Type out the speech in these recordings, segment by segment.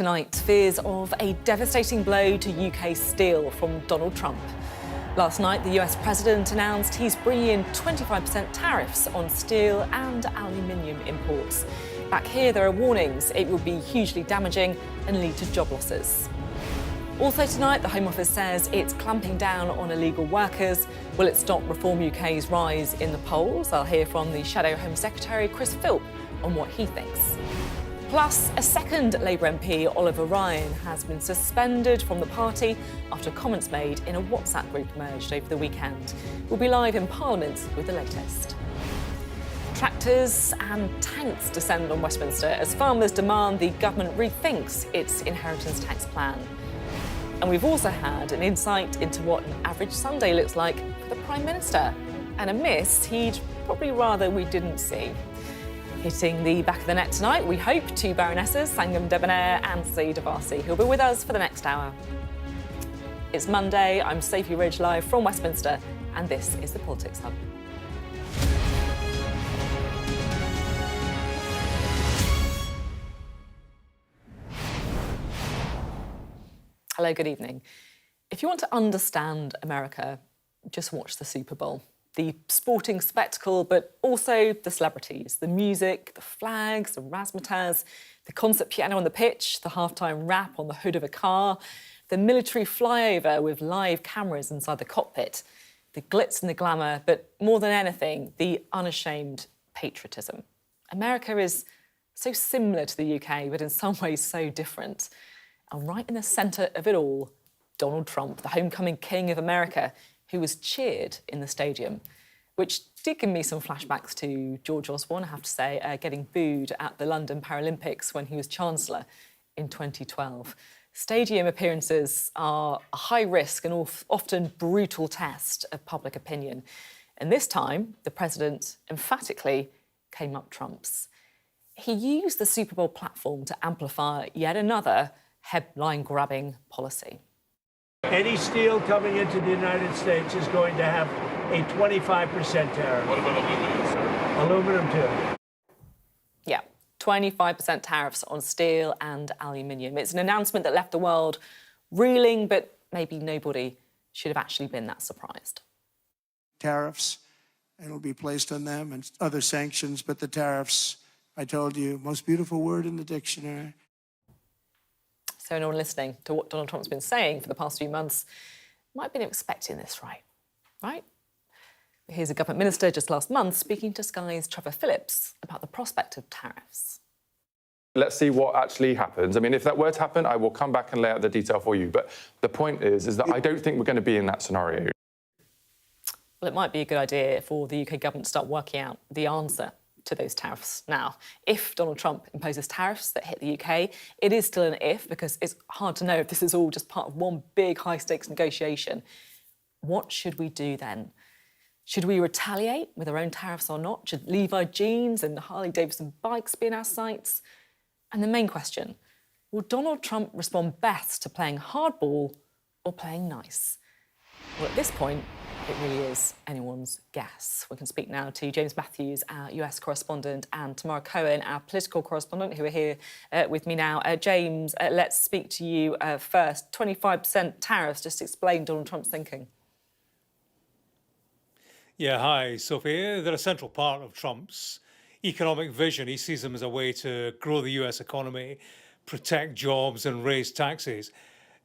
tonight, fears of a devastating blow to UK steel from Donald Trump. Last night, the US president announced he's bringing in 25% tariffs on steel and aluminium imports. Back here, there are warnings it would be hugely damaging and lead to job losses. Also tonight, the Home Office says it's clamping down on illegal workers. Will it stop Reform UK's rise in the polls? I'll hear from the Shadow Home Secretary, Chris Philp, on what he thinks. Plus, a second Labour MP, Oliver Ryan, has been suspended from the party after comments made in a WhatsApp group emerged over the weekend. We'll be live in Parliament with the latest. Tractors and tanks descend on Westminster as farmers demand the government rethinks its inheritance tax plan. And we've also had an insight into what an average Sunday looks like for the Prime Minister, and a miss he'd probably rather we didn't see. Hitting the back of the net tonight, we hope, two Baronesses, Sangam Debonair and Saeed Abbasi, who'll be with us for the next hour. It's Monday, I'm Sophy Ridge live from Westminster, and this is the Politics Hub. Hello, good evening. If you want to understand America, just watch the Super Bowl. The sporting spectacle, but also the celebrities, the music, the flags, the razzmatazz, the concert piano on the pitch, the halftime rap on the hood of a car, the military flyover with live cameras inside the cockpit, the glitz and the glamour, but more than anything, the unashamed patriotism. America is so similar to the UK, but in some ways so different. And right in the centre of it all, Donald Trump, the homecoming king of America, who was cheered in the stadium, which did give me some flashbacks to George Osborne, I have to say, getting booed at the London Paralympics when he was Chancellor in 2012. Stadium appearances are a high risk and often brutal test of public opinion. And this time, the president emphatically came up trumps. He used the Super Bowl platform to amplify yet another headline-grabbing policy. Any steel coming into the United States is going to have a 25% tariff. What about aluminum, sir? Aluminum, too. Yeah, 25% tariffs on steel and aluminium. It's an announcement that left the world reeling, but maybe nobody should have actually been that surprised. Tariffs, it'll be placed on them, and other sanctions, but the tariffs, I told you, most beautiful word in the dictionary. So anyone listening to what Donald Trump's been saying for the past few months might have been expecting this, right? Here's a government minister just last month speaking to Sky's Trevor Phillips about the prospect of tariffs. Let's see what actually happens. I mean, if that were to happen, I will come back and lay out the detail for you. But the point is that I don't think we're going to be in that scenario. Well, it might be a good idea for the UK government to start working out the answer to those tariffs now. If Donald Trump imposes tariffs that hit the UK, it is still an if, because it's hard to know if this is all just part of one big high-stakes negotiation. What should we do then? Should we retaliate with our own tariffs or not? Should Levi jeans and Harley-Davidson bikes be in our sights? And the main question, will Donald Trump respond best to playing hardball or playing nice? Well, at this point, it really is anyone's guess. We can speak now to James Matthews, our US correspondent, and Tamara Cohen, our political correspondent, who are here with me now. James, let's speak to you first. 25% tariffs, just explain Donald Trump's thinking. Yeah, hi, Sophie. They're a central part of Trump's economic vision. He sees them as a way to grow the US economy, protect jobs and raise taxes.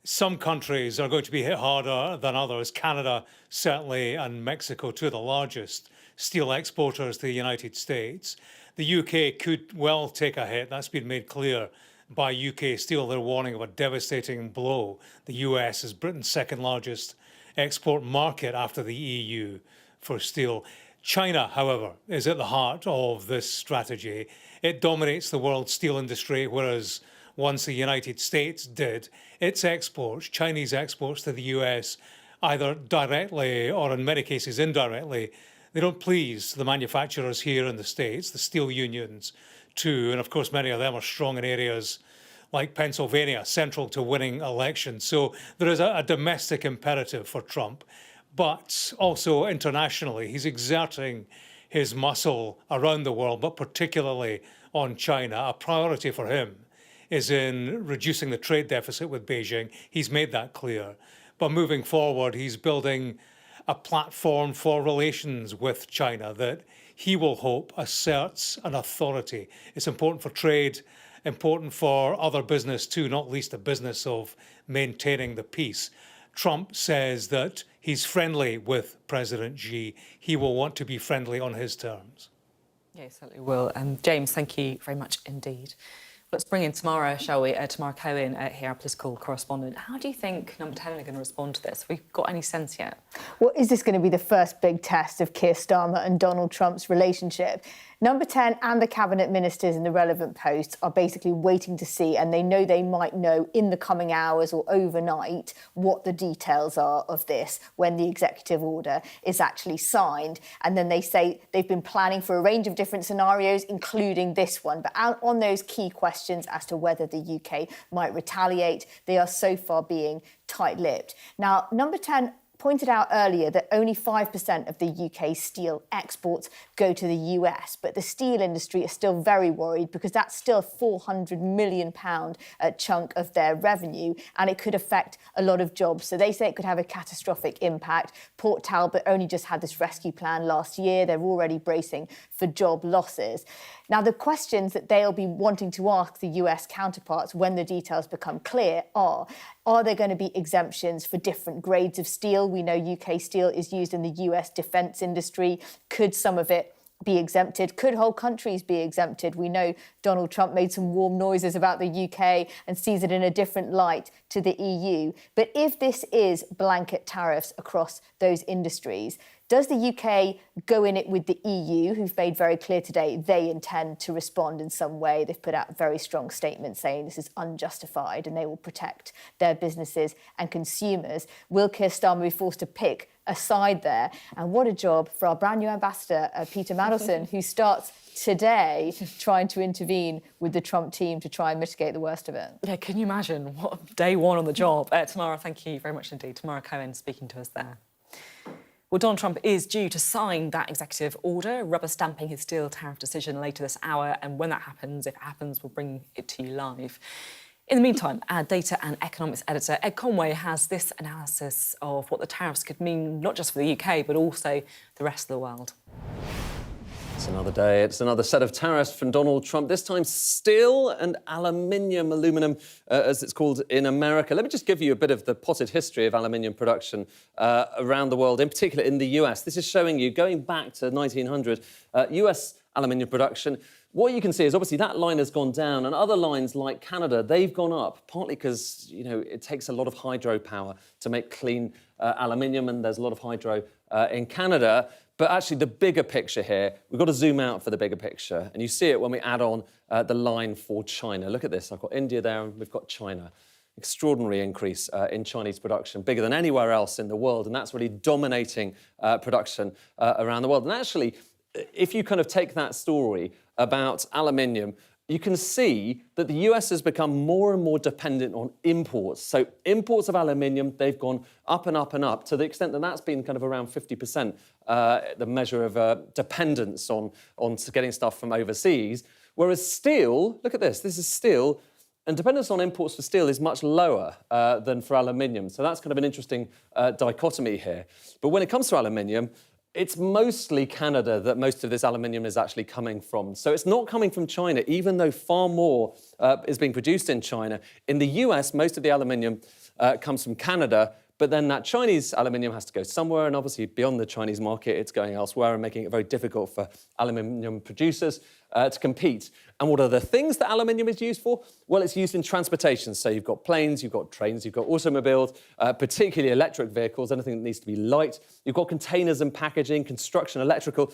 Some countries are going to be hit harder than others. Canada, certainly, and Mexico, two of the largest steel exporters to the United States. The UK could well take a hit. That's been made clear by UK Steel. They're warning of a devastating blow. The US is Britain's second largest export market after the EU for steel. China, however, is at the heart of this strategy. It dominates the world's steel industry, whereas once the United States did, its exports, Chinese exports to the US, either directly or in many cases indirectly, they don't please the manufacturers here in the States, the steel unions too, and of course many of them are strong in areas like Pennsylvania, central to winning elections. So there is a domestic imperative for Trump, but also internationally. He's exerting his muscle around the world, but particularly on China. A priority for him is in reducing the trade deficit with Beijing. He's made that clear. But moving forward, he's building a platform for relations with China that he will hope asserts an authority. It's important for trade, important for other business too, not least the business of maintaining the peace. Trump says that he's friendly with President Xi. He will want to be friendly on his terms. Yeah, he certainly will. James, thank you very much indeed. Let's bring in Tamara, shall we? Tamara Cohen, here, our political correspondent. How do you think Number 10 are going to respond to this? Have we got any sense yet? Well, is this going to be the first big test of Keir Starmer and Donald Trump's relationship? Number 10 and the cabinet ministers in the relevant posts are basically waiting to see, and they know they might know in the coming hours or overnight what the details are of this when the executive order is actually signed. And then they say they've been planning for a range of different scenarios, including this one. But on those key questions as to whether the UK might retaliate, they are so far being tight-lipped. Now, Number 10 pointed out earlier that only 5% of the UK steel exports go to the US, but the steel industry is still very worried because that's still a £400 million chunk of their revenue, and it could affect a lot of jobs. So they say it could have a catastrophic impact. Port Talbot only just had this rescue plan last year. They're already bracing for job losses. Now, the questions that they'll be wanting to ask the US counterparts when the details become clear are there going to be exemptions for different grades of steel? We know UK steel is used in the US defence industry. Could some of it be exempted? Could whole countries be exempted? We know Donald Trump made some warm noises about the UK and sees it in a different light to the EU. But if this is blanket tariffs across those industries, does the UK go in it with the EU, who've made very clear today they intend to respond in some way? They've put out a very strong statement saying this is unjustified and they will protect their businesses and consumers. Will Keir Starmer be forced to pick a side there? And what a job for our brand new ambassador, Peter Mandelson, who starts today trying to intervene with the Trump team to try and mitigate the worst of it. Yeah, can you imagine? What day one on the job? Tamara, thank you very much indeed. Tamara Cohen speaking to us there. Well, Donald Trump is due to sign that executive order, rubber stamping his steel tariff decision later this hour. And when that happens, if it happens, we'll bring it to you live. In the meantime, our data and economics editor, Ed Conway, has this analysis of what the tariffs could mean, not just for the UK, but also the rest of the world. It's another day. It's another set of tariffs from Donald Trump, this time steel and aluminum, as it's called in America. Let me just give you a bit of the potted history of aluminium production around the world, in particular in the US. This is showing you, going back to 1900, US aluminium production. What you can see is obviously that line has gone down, and other lines like Canada, they've gone up, partly because, you know, it takes a lot of hydropower to make clean aluminium, and there's a lot of hydro in Canada. But actually, the bigger picture here, we've got to zoom out for the bigger picture. And you see it when we add on the line for China. Look at this. I've got India there, and we've got China. Extraordinary increase in Chinese production, bigger than anywhere else in the world. And that's really dominating production around the world. And actually, if you kind of take that story about aluminium, you can see that the US has become more and more dependent on imports. So imports of aluminium, they've gone up and up and up to the extent that that's been kind of around 50%, the measure of dependence on getting stuff from overseas. Whereas steel, look at this is steel, and dependence on imports for steel is much lower than for aluminium. So that's kind of an interesting dichotomy here. But when it comes to aluminium, it's mostly Canada that most of this aluminium is actually coming from. So it's not coming from China, even though far more is being produced in China. In the US, most of the aluminium comes from Canada, but then that Chinese aluminium has to go somewhere, and obviously beyond the Chinese market, it's going elsewhere and making it very difficult for aluminium producers to compete. And what are the things that aluminium is used for? Well, it's used in transportation. So you've got planes, you've got trains, you've got automobiles, particularly electric vehicles, anything that needs to be light. You've got containers and packaging, construction, electrical.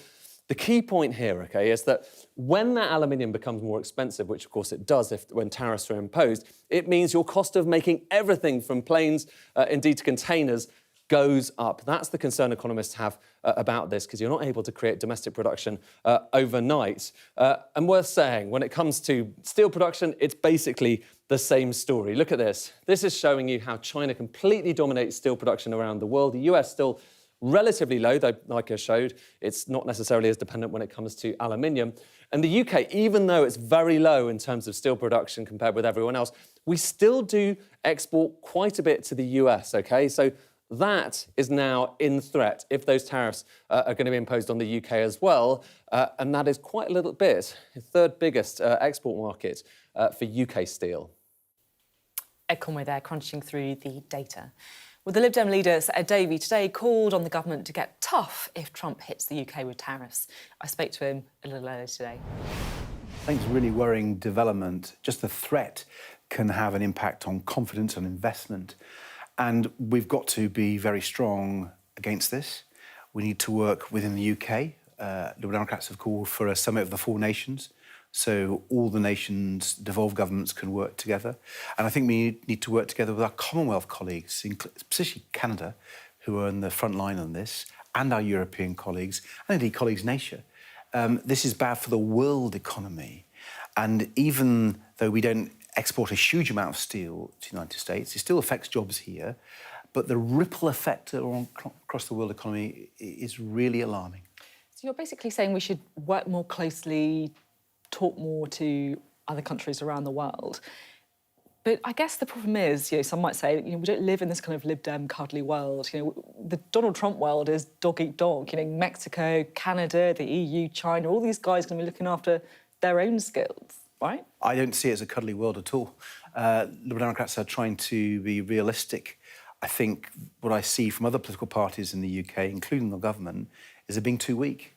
The key point here, okay, is that when that aluminium becomes more expensive, which of course it does when tariffs are imposed, it means your cost of making everything from planes, indeed to containers, goes up. That's the concern economists have about this, because you're not able to create domestic production overnight. And worth saying, when it comes to steel production, it's basically the same story. Look at this. This is showing you how China completely dominates steel production around the world. The US still relatively low, though, like I showed, it's not necessarily as dependent when it comes to aluminium. And the UK, even though it's very low in terms of steel production compared with everyone else, we still do export quite a bit to the US, OK? So that is now in threat if those tariffs are going to be imposed on the UK as well. And that is quite a little bit, the third biggest export market for UK steel. Ed Conway there, crunching through the data. Well, the Lib Dem leader, Ed Davey, today called on the government to get tough if Trump hits the UK with tariffs. I spoke to him a little earlier today. I think it's a really worrying development. Just the threat can have an impact on confidence and investment. And we've got to be very strong against this. We need to work within the UK. Liberal Democrats have called for a summit of the 4 nations, so all the nations, devolved governments can work together. And I think we need to work together with our Commonwealth colleagues, especially Canada, who are on the front line on this, and our European colleagues, and indeed colleagues in Asia. This is bad for the world economy. And even though we don't export a huge amount of steel to the United States, it still affects jobs here. But the ripple effect across the world economy is really alarming. So you're basically saying we should work more closely, talk more to other countries around the world. But I guess the problem is, some might say, we don't live in this kind of Lib Dem cuddly world. The Donald Trump world is dog eat dog. Mexico, Canada, the EU, China, all these guys are going to be looking after their own skills, right? I don't see it as a cuddly world at all. Liberal Democrats are trying to be realistic. I think what I see from other political parties in the UK, including the government, is they're being too weak.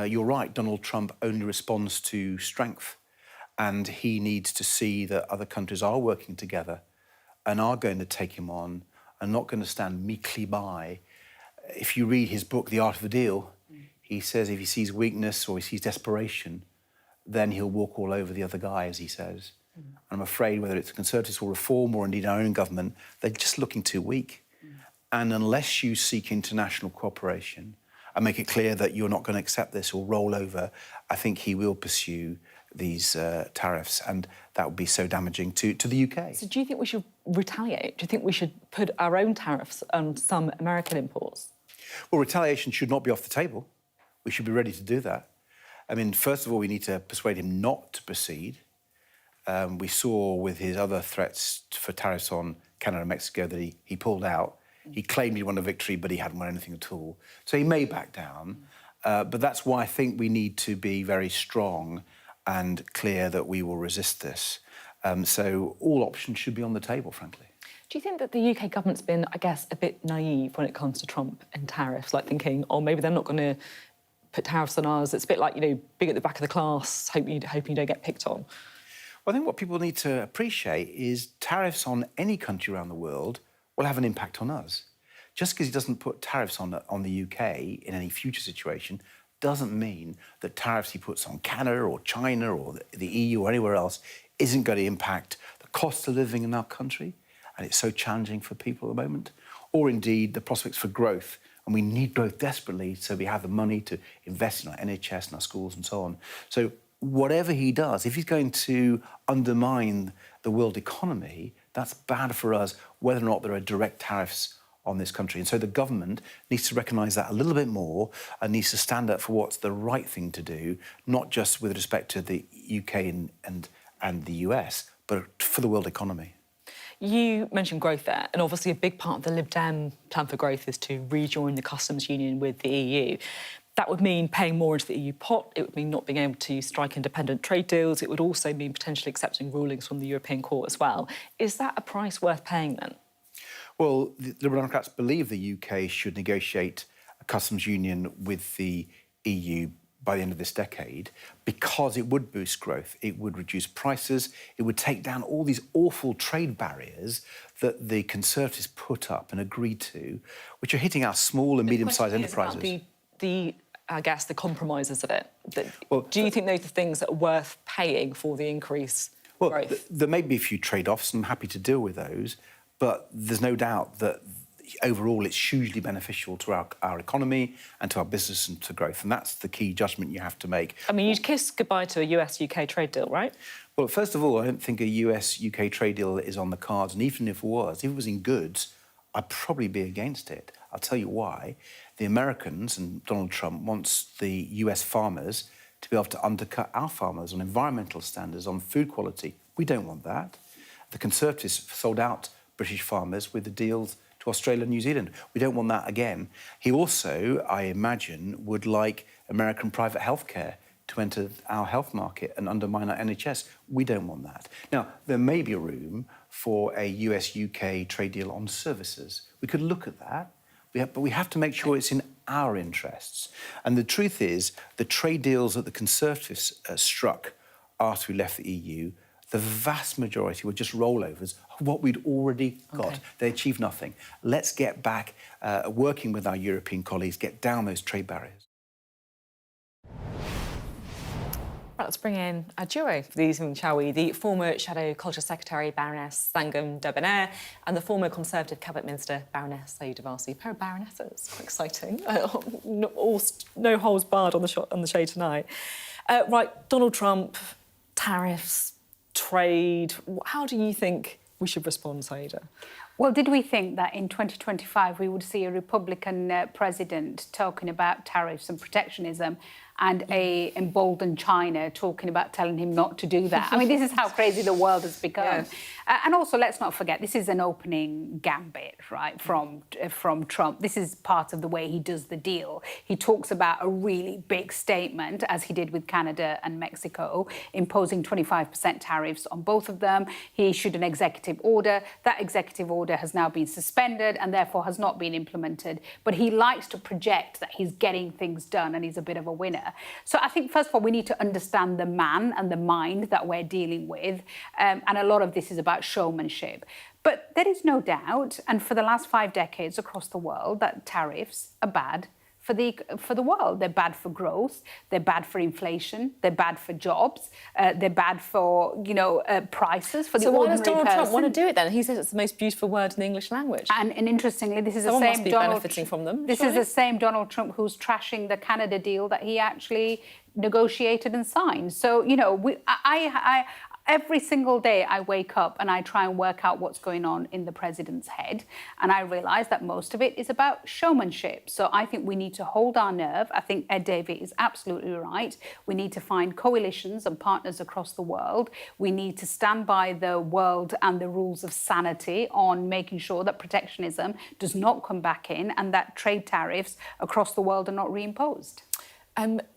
You're right, Donald Trump only responds to strength, and he needs to see that other countries are working together and are going to take him on and not going to stand meekly by. If you read his book, The Art of the Deal, he says if he sees weakness or he sees desperation, then he'll walk all over the other guy, as he says. And I'm afraid whether it's Conservatives or Reform or indeed our own government, they're just looking too weak. And unless you seek international cooperation and make it clear that you're not going to accept this or roll over, I think he will pursue these tariffs, and that would be so damaging to the UK. So do you think we should retaliate? Do you think we should put our own tariffs on some American imports? Well, retaliation should not be off the table. We should be ready to do that. I mean, first of all, we need to persuade him not to proceed. We saw with his other threats for tariffs on Canada and Mexico that he pulled out. He claimed he won a victory, but he hadn't won anything at all. So he may back down. But that's why I think we need to be very strong and clear that we will resist this. So all options should be on the table, frankly. Do you think that the UK government's been, I guess, a bit naive when it comes to Trump and tariffs, like thinking, oh, maybe they're not going to put tariffs on us? It's a bit like, being at the back of the class, hoping you don't get picked on. Well, I think what people need to appreciate is tariffs on any country around the world will have an impact on us. Just because he doesn't put tariffs on the UK in any future situation doesn't mean that tariffs he puts on Canada or China or the EU or anywhere else isn't going to impact the cost of living in our country, and it's so challenging for people at the moment, or indeed the prospects for growth. And we need growth desperately, so we have the money to invest in our NHS and our schools and so on. So whatever he does, if he's going to undermine the world economy, that's bad for us, whether or not there are direct tariffs on this country. And so the government needs to recognise that a little bit more and needs to stand up for what's the right thing to do, not just with respect to the UK and the US, but for the world economy. You mentioned growth there, and obviously a big part of the Lib Dem plan for growth is to rejoin the customs union with the EU. That would mean paying more into the EU pot. It would mean not being able to strike independent trade deals. It would also mean potentially accepting rulings from the European Court as well. Is that a price worth paying then? Well, the Liberal Democrats believe the UK should negotiate a customs union with the EU by the end of this decade because it would boost growth, it would reduce prices, it would take down all these awful trade barriers that the Conservatives put up and agreed to, which are hitting our small and medium-sized enterprises. I guess, the compromises of it. Do you think those are things that are worth paying for the increase growth? There may be a few trade-offs, and I'm happy to deal with those, but there's no doubt that overall it's hugely beneficial to our economy and to our business and to growth, and that's the key judgment you have to make. I mean, you'd kiss goodbye to a US-UK trade deal, right? Well, first of all, I don't think a US-UK trade deal is on the cards, and even if it was in goods, I'd probably be against it. I'll tell you why. The Americans and Donald Trump wants the US farmers to be able to undercut our farmers on environmental standards, on food quality. We don't want that. The Conservatives sold out British farmers with the deals to Australia and New Zealand. We don't want that again. He also, I imagine, would like American private healthcare to enter our health market and undermine our NHS. We don't want that. Now, there may be room for a US-UK trade deal on services. We could look at that, but we have to make sure it's in our interests. And the truth is, the trade deals that the Conservatives struck after we left the EU, the vast majority were just rollovers of what we'd already got. Okay. They achieved nothing. Let's get back working with our European colleagues, get down those trade barriers. Right, let's bring in a duo for the evening, shall we? The former Shadow Culture Secretary, Baroness Sangam Debonair, and the former Conservative Cabinet Minister, Baroness Sayeeda Warsi. Pair of baronesses, quite exciting. No holes barred on the show tonight. Right, Donald Trump, tariffs, trade. How do you think we should respond, Sayeeda? Well, did we think that in 2025 we would see a Republican president talking about tariffs and protectionism and a emboldened China talking about telling him not to do that? I mean, this is how crazy the world has become. Yeah. And also, let's not forget, this is an opening gambit, right, from Trump. This is part of the way he does the deal. He talks about a really big statement, as he did with Canada and Mexico, imposing 25% tariffs on both of them. He issued an executive order. That executive order has now been suspended and therefore has not been implemented. But he likes to project that he's getting things done and he's a bit of a winner. So I think, first of all, we need to understand the man and the mind that we're dealing with. And a lot of this is about showmanship. But there is no doubt, and for the last 5 decades across the world, that tariffs are bad for the world. They're bad for growth, they're bad for inflation, they're bad for jobs, they're bad for, prices for the ordinary person. So why does Donald Trump want to do it then? He says it's the most beautiful word in the English language. And interestingly, this is Someone the must same be Donald benefiting from them. This is the same Donald Trump who's trashing the Canada deal that he actually negotiated and signed. So, every single day I wake up and I try and work out what's going on in the president's head. And I realise that most of it is about showmanship. So I think we need to hold our nerve. I think Ed Davey is absolutely right. We need to find coalitions and partners across the world. We need to stand by the world and the rules of sanity on making sure that protectionism does not come back in and that trade tariffs across the world are not reimposed.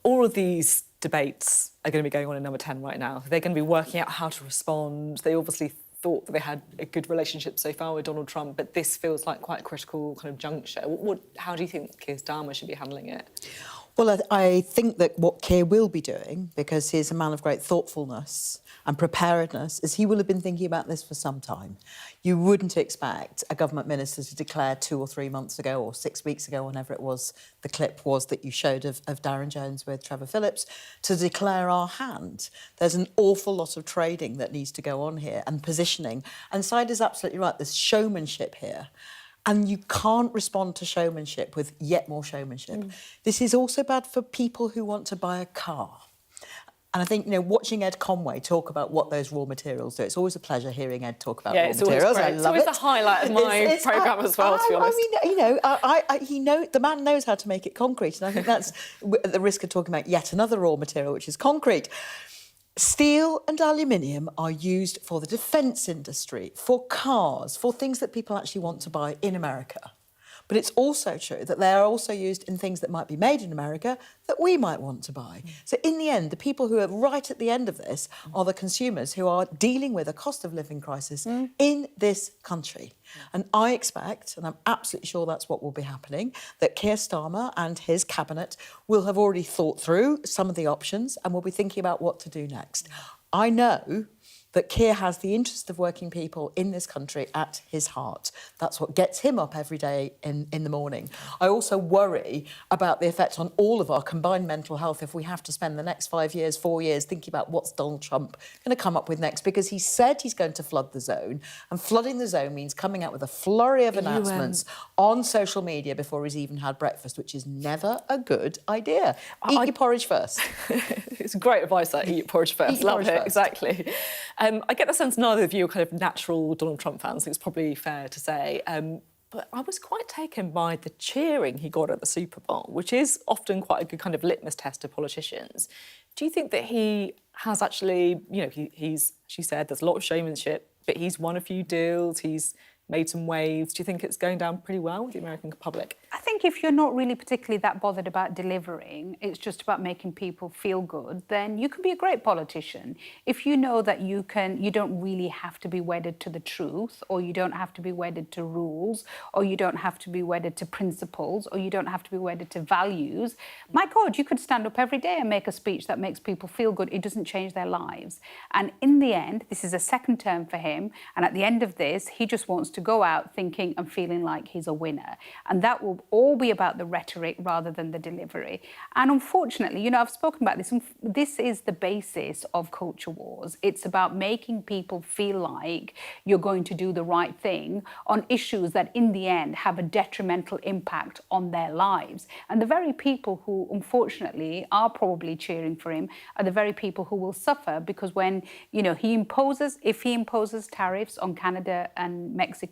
All of these debates are going to be going on in Number 10 right now. They're going to be working out how to respond. They obviously thought that they had a good relationship so far with Donald Trump, but this feels like quite a critical kind of juncture. How do you think Keir Starmer should be handling it? Well, I think that what Keir will be doing, because he's a man of great thoughtfulness and preparedness, is he will have been thinking about this for some time. You wouldn't expect a government minister to declare 2 or 3 months ago or 6 weeks ago, whenever it was, the clip was that you showed of Darren Jones with Trevor Phillips, to declare our hand. There's an awful lot of trading that needs to go on here and positioning. And Sayeeda's absolutely right, there's showmanship here. And you can't respond to showmanship with yet more showmanship. This is also bad for people who want to buy a car. And I think, watching Ed Conway talk about what those raw materials do, it's always a pleasure hearing Ed talk about raw materials. I love it. It's always the highlight of my programme as well, to be honest. The man knows how to make it concrete. And I think that's at the risk of talking about yet another raw material, which is concrete. Steel and aluminium are used for the defence industry, for cars, for things that people actually want to buy in America. But it's also true that they are also used in things that might be made in America that we might want to buy. So in the end, the people who are right at the end of this are the consumers who are dealing with a cost of living crisis in this country. And I expect, and I'm absolutely sure that's what will be happening, that Keir Starmer and his cabinet will have already thought through some of the options and will be thinking about what to do next. I know that Keir has the interest of working people in this country at his heart. That's what gets him up every day in the morning. I also worry about the effect on all of our combined mental health if we have to spend the next 5 years, 4 years thinking about what's Donald Trump going to come up with next, because he said he's going to flood the zone, and flooding the zone means coming out with a flurry of announcements on social media before he's even had breakfast, which is never a good idea. Eat your porridge first. It's great advice, that eat your porridge first. Love it, exactly. I get the sense neither of you are kind of natural Donald Trump fans, I think it's probably fair to say. But I was quite taken by the cheering he got at the Super Bowl, which is often quite a good kind of litmus test of politicians. Do you think that he has actually, you know, he's, as you said, there's a lot of showmanship, but he's won a few deals, he's made some waves. Do you think it's going down pretty well with the American public? I think if you're not really particularly that bothered about delivering, it's just about making people feel good, then you can be a great politician. If you know that you don't really have to be wedded to the truth, or you don't have to be wedded to rules, or you don't have to be wedded to principles, or you don't have to be wedded to values, my God, you could stand up every day and make a speech that makes people feel good. It doesn't change their lives. And in the end, this is a second term for him, and at the end of this, he just wants to go out thinking and feeling like he's a winner. And that will all be about the rhetoric rather than the delivery. And unfortunately, you know, I've spoken about this, this is the basis of culture wars. It's about making people feel like you're going to do the right thing on issues that in the end have a detrimental impact on their lives. And the very people who unfortunately are probably cheering for him are the very people who will suffer, because when, you know, if he imposes tariffs on Canada and Mexico,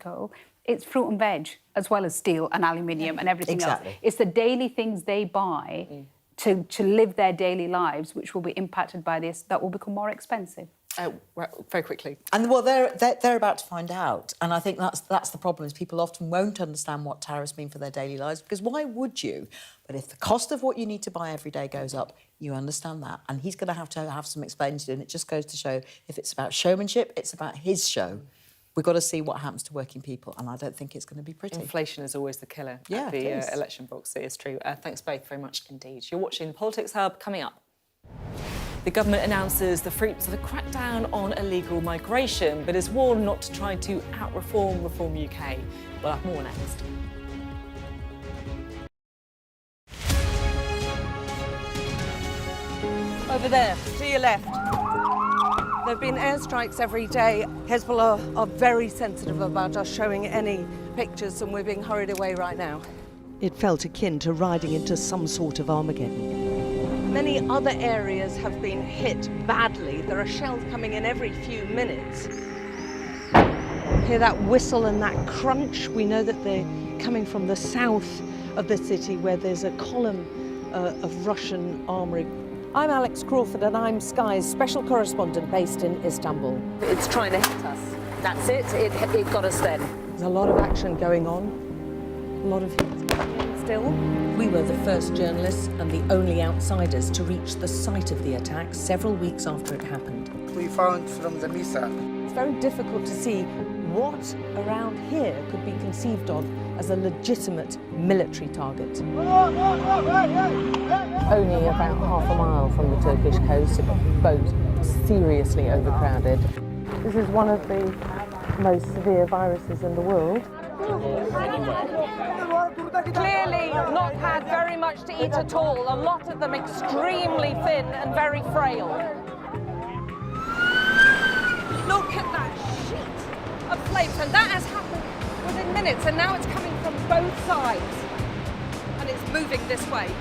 it's fruit and veg as well as steel and aluminium and everything else. It's the daily things they buy to live their daily lives, which will be impacted by this, that will become more expensive. Very quickly. And well, they're about to find out, and I think that's the problem. Is people often won't understand what tariffs mean for their daily lives, because why would you? But if the cost of what you need to buy every day goes up, you understand that, and he's going to have some explaining to do. And it just goes to show, if it's about showmanship, it's about his show. We've got to see what happens to working people, and I don't think it's going to be pretty. Inflation is always the killer Yeah, at the election box. It is true. Thanks both very much indeed. You're watching the Politics Hub. Coming up, the government announces the fruits of a crackdown on illegal migration, but is warned not to try to out-reform Reform UK. We'll have more next. Over there, to your left. There have been airstrikes every day. Hezbollah are very sensitive about us showing any pictures, and we're being hurried away right now. It felt akin to riding into some sort of Armageddon. Many other areas have been hit badly. There are shells coming in every few minutes. Hear that whistle and that crunch? We know that they're coming from the south of the city, where there's a column of Russian armoury. I'm Alex Crawford, and I'm Sky's special correspondent based in Istanbul. It's trying to hit us. That's it. It got us then. There's a lot of action going on. A lot of heat still. We were the first journalists and the only outsiders to reach the site of the attack several weeks after it happened. We found from the missile. It's very difficult to see what around here could be conceived of as a legitimate military target. Only about half a mile from the Turkish coast, a boat seriously overcrowded. This is one of the most severe viruses in the world. Clearly not had very much to eat at all, a lot of them extremely thin and very frail. Look at that sheet of flames, and that has happened within minutes, and now it's coming from both sides, and it's moving this way.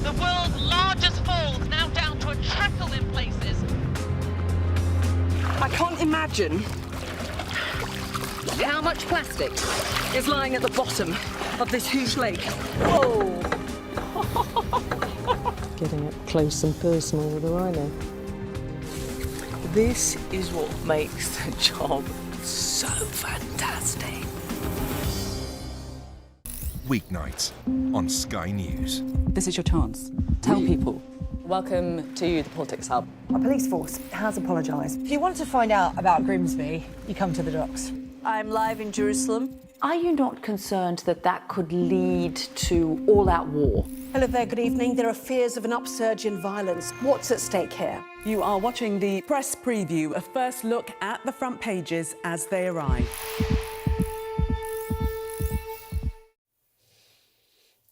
The world's largest falls now down to a trickle in places. I can't imagine how much plastic is lying at the bottom of this huge lake. Whoa! Getting up close and personal with a rhino. This is what makes the job so fantastic. Weeknights on Sky News. This is your chance. Tell people. Welcome to the Politics Hub. Our police force has apologised. If you want to find out about Grimsby, you come to the docks. I'm live in Jerusalem. Are you not concerned that that could lead to all-out war? Hello there, good evening. There are fears of an upsurge in violence. What's at stake here? You are watching the press preview, a first look at the front pages as they arrive.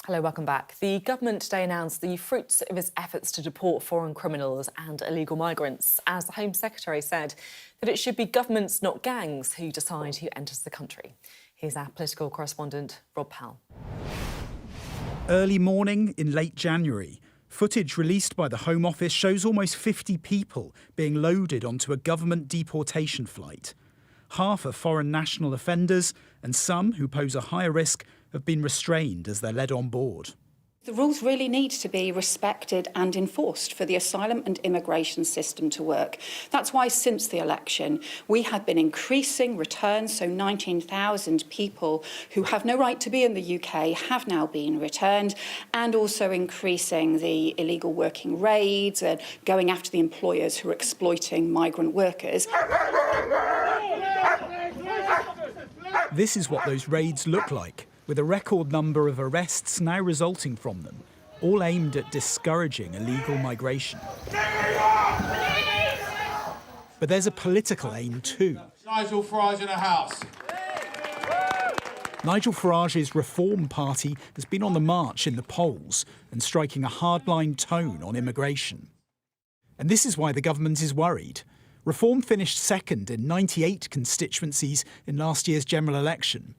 Hello, welcome back. The government today announced the fruits of its efforts to deport foreign criminals and illegal migrants, as the Home Secretary said that it should be governments, not gangs, who decide who enters the country. Here's our political correspondent, Rob Powell. Early morning in late January, footage released by the Home Office shows almost 50 people being loaded onto a government deportation flight. Half are foreign national offenders, and some who pose a higher risk have been restrained as they're led on board. The rules really need to be respected and enforced for the asylum and immigration system to work. That's why since the election we have been increasing returns, so 19,000 people who have no right to be in the UK have now been returned, and also increasing the illegal working raids and going after the employers who are exploiting migrant workers. This is what those raids look like, with a record number of arrests now resulting from them, all aimed at discouraging illegal migration. But there's a political aim too. Nigel Farage in the House. Nigel Farage's Reform Party has been on the march in the polls and striking a hardline tone on immigration. And this is why the government is worried. Reform finished second in 98 constituencies in last year's general election.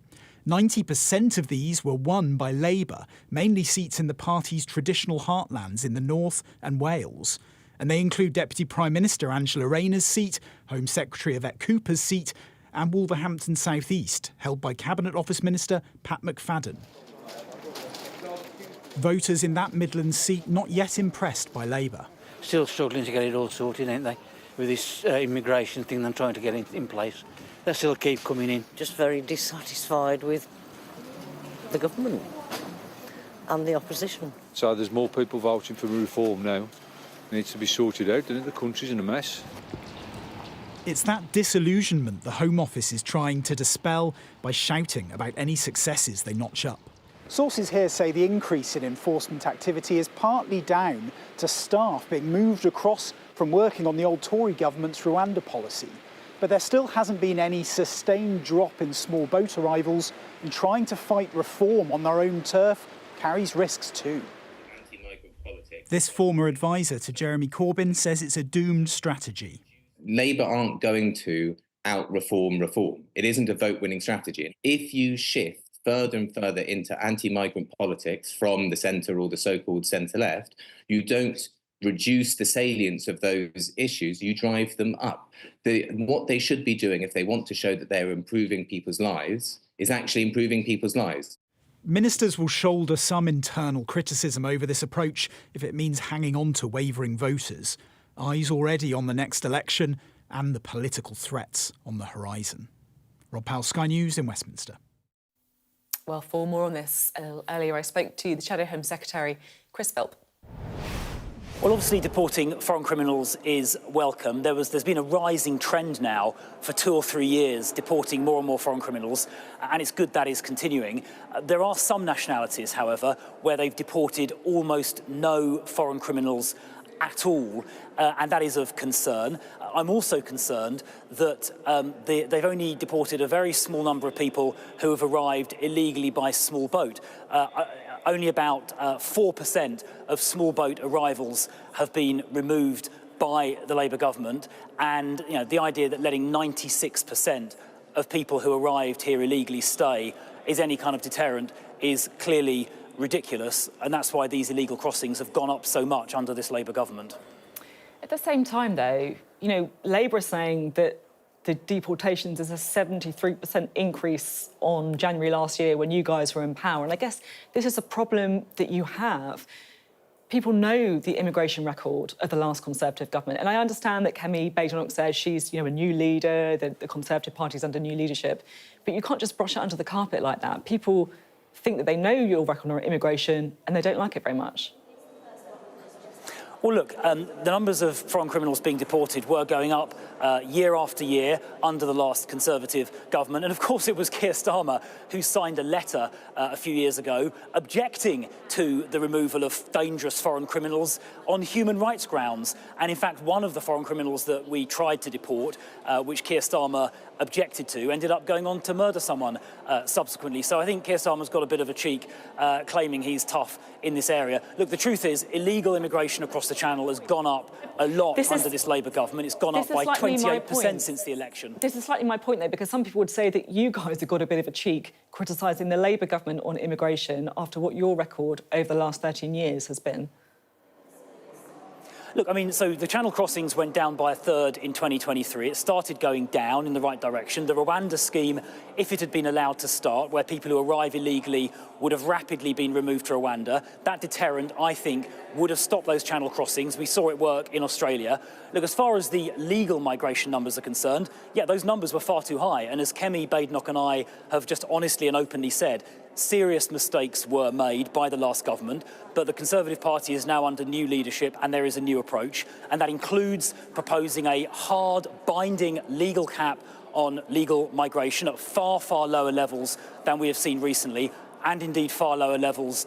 90% of these were won by Labour, mainly seats in the party's traditional heartlands in the north and Wales. And they include Deputy Prime Minister Angela Rayner's seat, Home Secretary Yvette Cooper's seat, and Wolverhampton South East, held by Cabinet Office Minister Pat McFadden. Voters in that Midlands seat not yet impressed by Labour. Still struggling to get it all sorted, ain't they? With this immigration thing they're trying to get in place. They still keep coming in. Just very dissatisfied with the government and the opposition. So there's more people voting for reform now. It needs to be sorted out, doesn't it? The country's in a mess. It's that disillusionment the Home Office is trying to dispel by shouting about any successes they notch up. Sources here say the increase in enforcement activity is partly down to staff being moved across from working on the old Tory government's Rwanda policy. But there still hasn't been any sustained drop in small boat arrivals, and trying to fight reform on their own turf carries risks too. This former advisor to Jeremy Corbyn says it's a doomed strategy. Labour aren't going to out-reform reform. It isn't a vote-winning strategy. If you shift further and further into anti-migrant politics from the centre or the so-called centre-left, you don't reduce the salience of those issues, you drive them up. What they should be doing if they want to show that they're improving people's lives is actually improving people's lives. Ministers will shoulder some internal criticism over this approach if it means hanging on to wavering voters. Eyes already on the next election and the political threats on the horizon. Rob Powell, Sky News in Westminster. Well, for more on this, earlier I spoke to the Shadow Home Secretary, Chris Philp. Well, obviously deporting foreign criminals is welcome. There's been a rising trend now for 2 or 3 years, deporting more and more foreign criminals, and it's good that is continuing. There are some nationalities, however, where they've deported almost no foreign criminals at all, and that is of concern. I'm also concerned that they've only deported a very small number of people who have arrived illegally by small boat. Only about 4% of small boat arrivals have been removed by the Labour government, and the idea that letting 96% of people who arrived here illegally stay is any kind of deterrent is clearly ridiculous, and that's why these illegal crossings have gone up so much under this Labour government. At the same time, though, Labour is saying that the deportations is a 73% increase on January last year when you guys were in power. And I guess this is a problem that you have. People know the immigration record of the last Conservative government. And I understand that Kemi Badenoch says she's a new leader, the Conservative Party's under new leadership. But you can't just brush it under the carpet like that. People think that they know your record on immigration and they don't like it very much. Well, look, the numbers of foreign criminals being deported were going up year after year under the last Conservative government. And of course, it was Keir Starmer who signed a letter a few years ago objecting to the removal of dangerous foreign criminals on human rights grounds. And in fact, one of the foreign criminals that we tried to deport, which Keir Starmer objected to, ended up going on to murder someone subsequently. So I think Keir Starmer's got a bit of a cheek claiming he's tough in this area. Look, the truth is illegal immigration across the Channel has gone up a lot under this Labour government. It's gone up by 28% since the election. This is slightly my point, though, because some people would say that you guys have got a bit of a cheek criticising the Labour government on immigration after what your record over the last 13 years has been. Look, I mean, so the Channel crossings went down by a third in 2023. It started going down in the right direction. The Rwanda scheme, if it had been allowed to start, where people who arrive illegally would have rapidly been removed to Rwanda, that deterrent, I think, would have stopped those Channel crossings. We saw it work in Australia. Look, as far as the legal migration numbers are concerned, yeah, those numbers were far too high. And as Kemi Badenoch and I have just honestly and openly said, serious mistakes were made by the last government, but the Conservative Party is now under new leadership and there is a new approach, and that includes proposing a hard, binding legal cap on legal migration at far, far lower levels than we have seen recently, and indeed far lower levels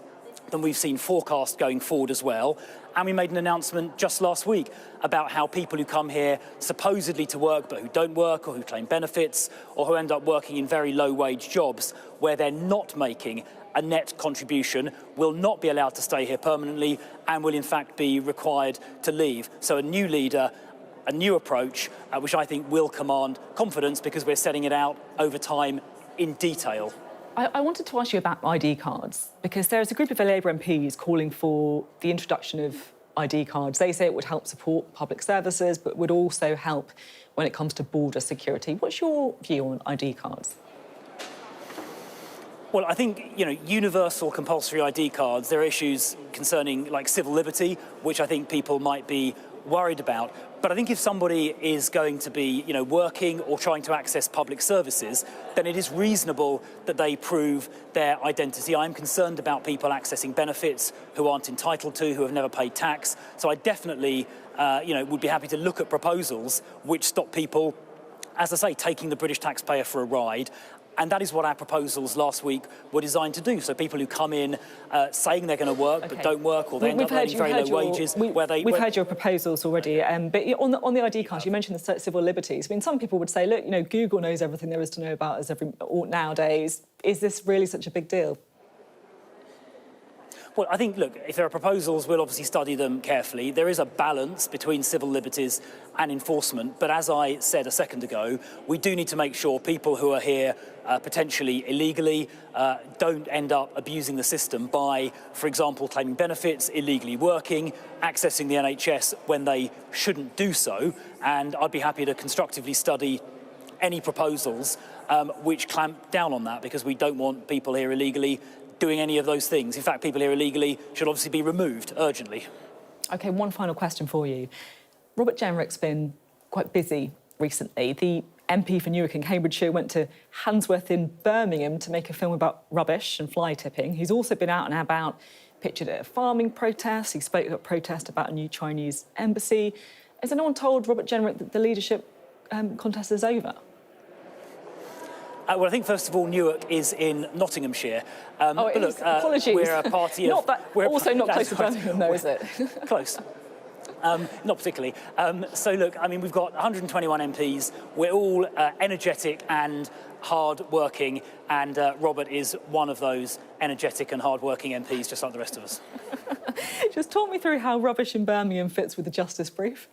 than we've seen forecast going forward as well. And we made an announcement just last week about how people who come here supposedly to work but who don't work, or who claim benefits, or who end up working in very low wage jobs where they're not making a net contribution, will not be allowed to stay here permanently and will in fact be required to leave. So a new leader, a new approach, which I think will command confidence because we're setting it out over time in detail. I wanted to ask you about ID cards, because there's a group of Labour MPs calling for the introduction of ID cards. They say it would help support public services, but would also help when it comes to border security. What's your view on ID cards? Well, I think, universal compulsory ID cards, there are issues concerning like civil liberty, which I think people might be worried about. But I think if somebody is going to be, working or trying to access public services, then it is reasonable that they prove their identity. I'm concerned about people accessing benefits who aren't entitled to, who have never paid tax. So I definitely, would be happy to look at proposals which stop people, as I say, taking the British taxpayer for a ride. And that is what our proposals last week were designed to do. So people who come in saying they're going to work but don't work, or they end up earning very low wages. We've heard your proposals already. But on the ID cards, you mentioned the civil liberties. I mean, some people would say, look, Google knows everything there is to know about us nowadays. Is this really such a big deal? Well, I think, look, if there are proposals, we'll obviously study them carefully. There is a balance between civil liberties and enforcement. But as I said a second ago, we do need to make sure people who are here potentially illegally don't end up abusing the system by, for example, claiming benefits, illegally working, accessing the NHS when they shouldn't do so. And I'd be happy to constructively study any proposals which clamp down on that, because we don't want people here illegally doing any of those things. In fact, people here illegally should obviously be removed urgently. OK, one final question for you. Robert Jenrick's been quite busy recently. The MP for Newark and Cambridgeshire went to Handsworth in Birmingham to make a film about rubbish and fly tipping. He's also been out and about, pictured at a farming protest. He spoke at a protest about a new Chinese embassy. Has anyone told Robert Jenrick that the leadership contest is over? Well, I think, first of all, Newark is in Nottinghamshire. But look, apologies. We're a party of... not close to Birmingham, though, is it? Close. Not particularly. So, look, I mean, we've got 121 MPs. We're all energetic and hard-working, and Robert is one of those energetic and hard-working MPs, just like the rest of us. Just talk me through how rubbish in Birmingham fits with the Justice Brief.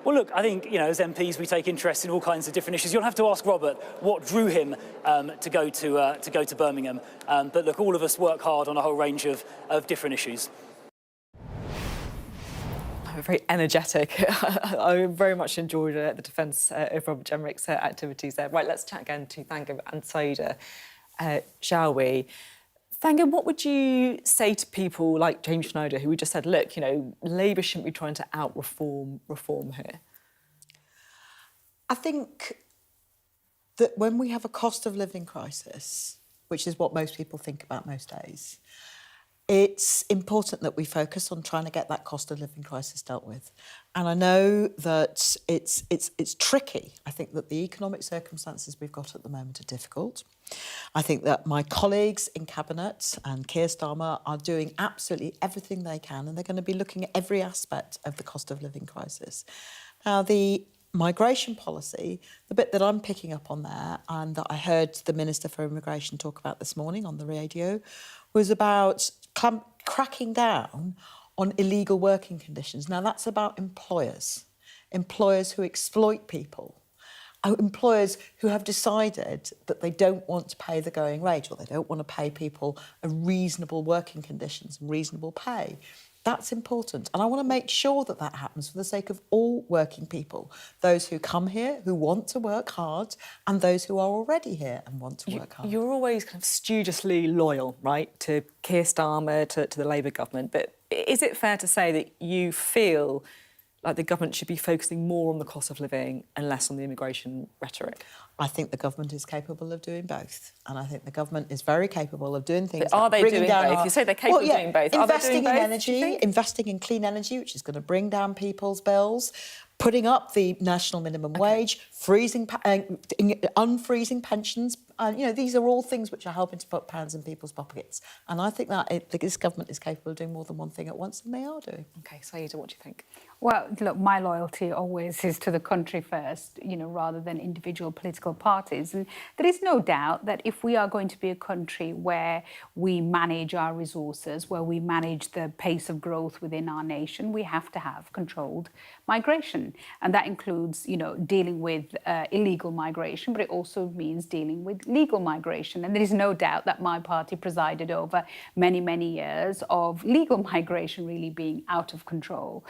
Well, look, I think, as MPs, we take interest in all kinds of different issues. You'll have to ask Robert what drew him to go to Birmingham. But look, all of us work hard on a whole range of different issues. Very energetic. I very much enjoyed the defence of Robert Jenrick's activities there. Right, let's chat again to Thanga and Saida, shall we? Thanga, what would you say to people like James Schneider, who we just said, look, Labour shouldn't be trying to out-reform here? I think that when we have a cost of living crisis, which is what most people think about most days, it's important that we focus on trying to get that cost of living crisis dealt with. And I know that it's tricky. I think that the economic circumstances we've got at the moment are difficult. I think that my colleagues in Cabinet and Keir Starmer are doing absolutely everything they can, and they're going to be looking at every aspect of the cost of living crisis. Now, the migration policy, the bit that I'm picking up on there, and that I heard the Minister for Immigration talk about this morning on the radio, was about cracking down on illegal working conditions. Now, that's about employers who exploit people, employers who have decided that they don't want to pay the going rate, or they don't want to pay people a reasonable working conditions and reasonable pay. That's important. And I want to make sure that that happens for the sake of all working people, those who come here, who want to work hard, and those who are already here and want to work hard. You're always kind of studiously loyal, right, to Keir Starmer, to the Labour government. But is it fair to say that you feel like the government should be focusing more on the cost of living and less on the immigration rhetoric? I think the government is capable of doing both. And I think the government is very capable of doing things. But are they doing both? You say they're capable of doing both. Are they doing both? Investing in clean energy, which is going to bring down people's bills, putting up the national minimum wage, unfreezing pensions. These are all things which are helping to put pounds in people's pockets. And I think that this government is capable of doing more than one thing at once, and they are doing. OK, Saida, what do you think? Well, look, my loyalty always is to the country first, rather than individual political parties. And there is no doubt that if we are going to be a country where we manage our resources, where we manage the pace of growth within our nation, we have to have controlled migration. And that includes, dealing with illegal migration, but it also means dealing with legal migration. And there is no doubt that my party presided over many, many years of legal migration really being out of control.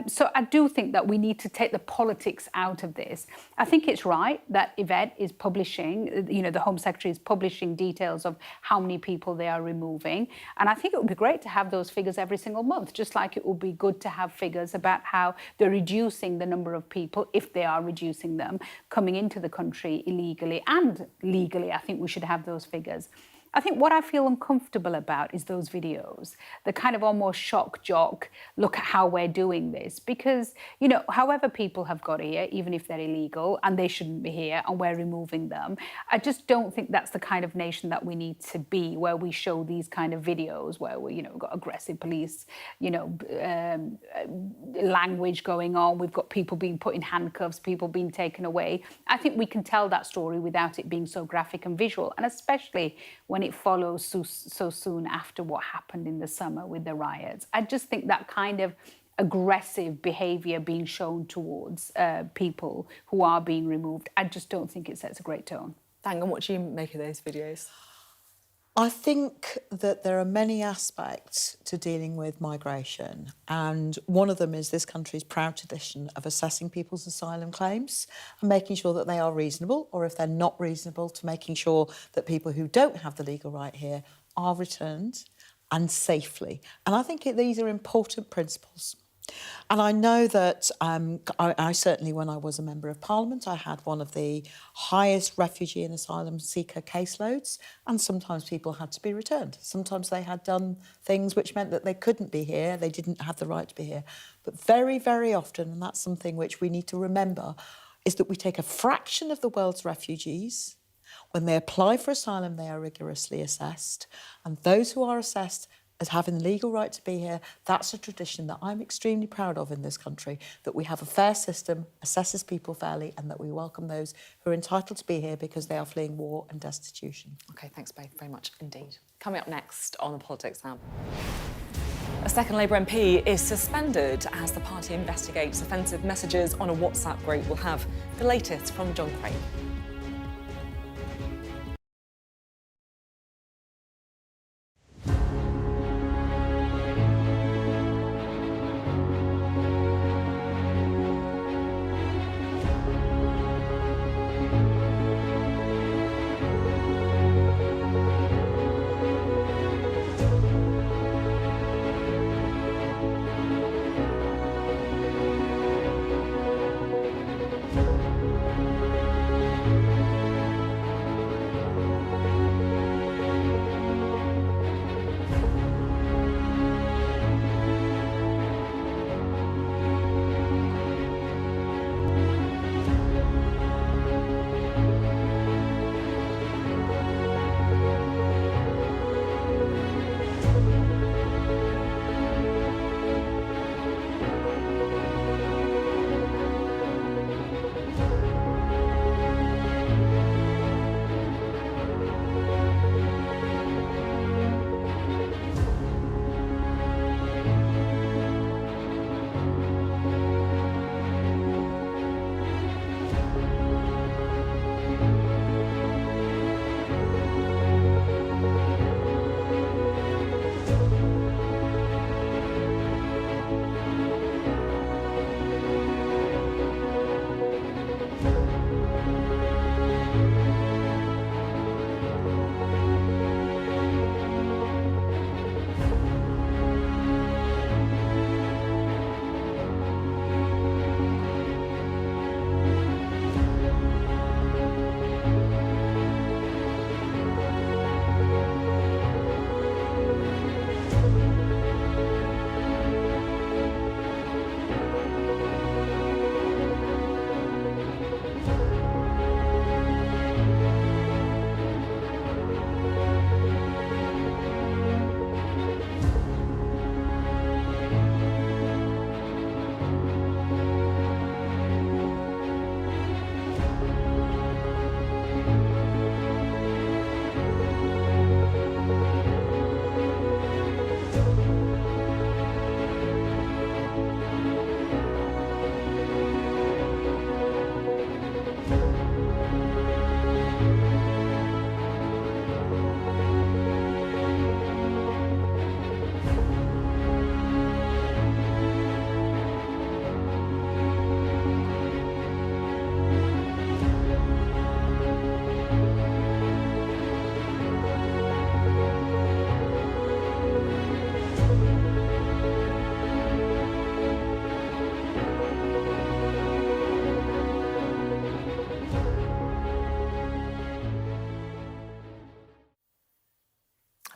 So I do think that we need to take the politics out of this. I think it's right that Yvette is publishing, the Home Secretary is publishing details of how many people they are removing. And I think it would be great to have those figures every single month, just like it would be good to have figures about how they're reducing the number of people, if they are reducing them, coming into the country illegally and legally. I think we should have those figures. I think what I feel uncomfortable about is those videos, the kind of almost shock jock, look at how we're doing this. Because, however people have got here, even if they're illegal and they shouldn't be here and we're removing them, I just don't think that's the kind of nation that we need to be, where we show these kind of videos where we, got aggressive police, language going on. We've got people being put in handcuffs, people being taken away. I think we can tell that story without it being so graphic and visual, and especially when it follows so soon after what happened in the summer with the riots. I just think that kind of aggressive behaviour being shown towards people who are being removed, I just don't think it sets a great tone. Dang, and what do you make of those videos? I think that there are many aspects to dealing with migration, and one of them is this country's proud tradition of assessing people's asylum claims and making sure that they are reasonable, or if they're not reasonable, to making sure that people who don't have the legal right here are returned and safely. And I think these are important principles. And I know that I certainly, when I was a Member of Parliament, I had one of the highest refugee and asylum seeker caseloads, and sometimes people had to be returned. Sometimes they had done things which meant that they couldn't be here, they didn't have the right to be here. But very, very often, and that's something which we need to remember, is that we take a fraction of the world's refugees. When they apply for asylum, they are rigorously assessed, and those who are assessed as having the legal right to be here, that's a tradition that I'm extremely proud of in this country, that we have a fair system, assesses people fairly, and that we welcome those who are entitled to be here because they are fleeing war and destitution. OK, thanks, Beth, very much indeed. Coming up next on The Politics Now. A second Labour MP is suspended as the party investigates offensive messages on a WhatsApp group. We'll have the latest from John Craig.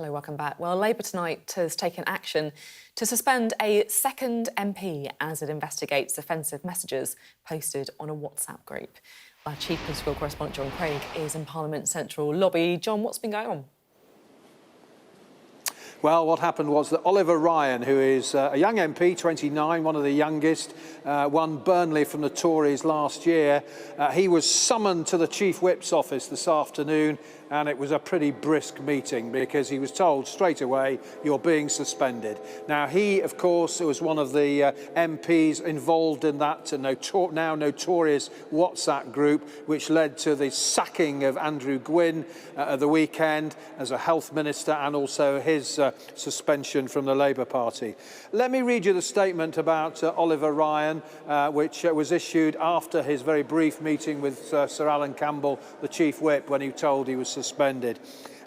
Hello, welcome back. Well, Labour tonight has taken action to suspend a second MP as it investigates offensive messages posted on a WhatsApp group. Our chief political correspondent, John Craig, is in Parliament's central lobby. John, what's been going on? Well, what happened was that Oliver Ryan, who is a young MP, 29, one of the youngest, won Burnley from the Tories last year. He was summoned to the Chief Whip's office this afternoon, and it was a pretty brisk meeting because he was told straight away, you're being suspended. Now, he, of course, was one of the MPs involved in that now notorious WhatsApp group, which led to the sacking of Andrew Gwynn at the weekend as a health minister, and also his suspension from the Labour Party. Let me read you the statement about Oliver Ryan, which was issued after his very brief meeting with Sir Alan Campbell, the Chief Whip, when he told he was suspended.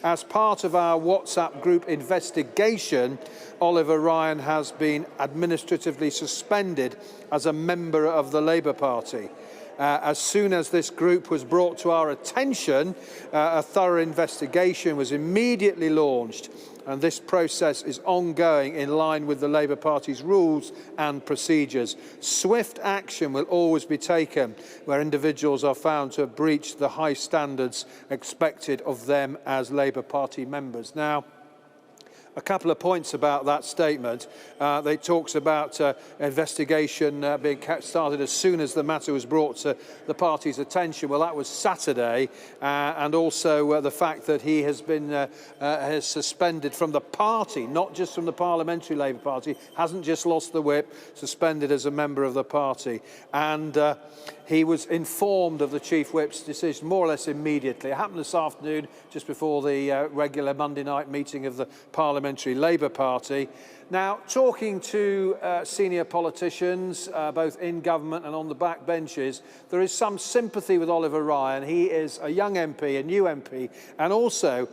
As part of our WhatsApp group investigation, Oliver Ryan has been administratively suspended as a member of the Labour Party. As soon as this group was brought to our attention, a thorough investigation was immediately launched, and this process is ongoing in line with the Labour Party's rules and procedures. Swift action will always be taken where individuals are found to have breached the high standards expected of them as Labour Party members. Now, a couple of points about that statement. It talks about investigation being started as soon as the matter was brought to the party's attention. Well, that was Saturday, and also the fact that he has been suspended from the party, not just from the Parliamentary Labour Party, hasn't just lost the whip, suspended as a member of the party. And he was informed of the Chief Whip's decision more or less immediately. It happened this afternoon, just before the regular Monday night meeting of the Parliamentary Labour Party. Now, talking to senior politicians, both in government and on the back benches, there is some sympathy with Oliver Ryan. He is a young MP, a new MP, and also